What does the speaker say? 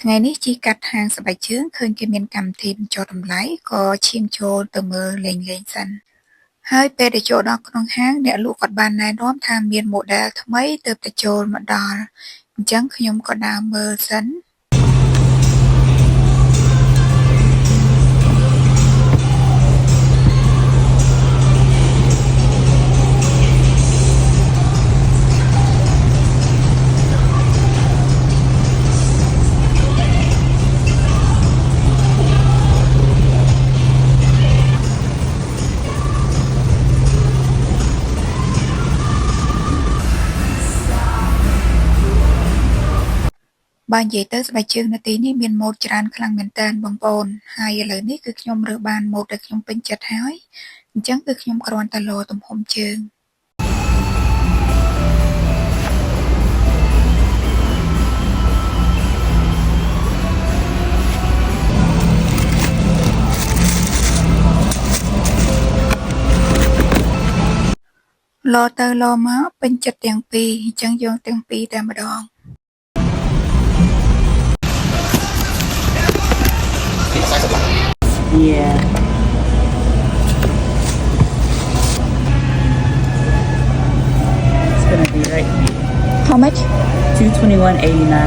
ថ្ងៃនេះជីកាត់ហាងស្បែកជើងឃើញគេមានកម្មវិធីបញ្ចុះតម្លៃក៏ឈានចូលទៅមើលលេងៗសិនហើយពេលដែលចូលដល់ក្នុងហាងអ្នកលក់គាត់បានណែនាំថាមាន model ថ្មីទើបតែចូលមកដល់អញ្ចឹងខ្ញុំក៏ដើរមើលសិនបើនិយាយទៅស្បែកជើងនៅទីនេះមានម៉ូដច្រើនខ្លាំងមែនតើបងប្អូនហើយឥឡូវនេះគឺខ្ញុំរើសបានម៉ូដដែលខ្ញុំពេញចិត្តហើយអញ្ចឹងគឺខ្ញុំគ្រាន់តែលោទំហំជើងលោទៅលោមកពេញចិត្តទាំងពីរអញ្ចឹងយកទាំងពីរតែម្ដងYeah. It's gonna be right here. How much? $221.89.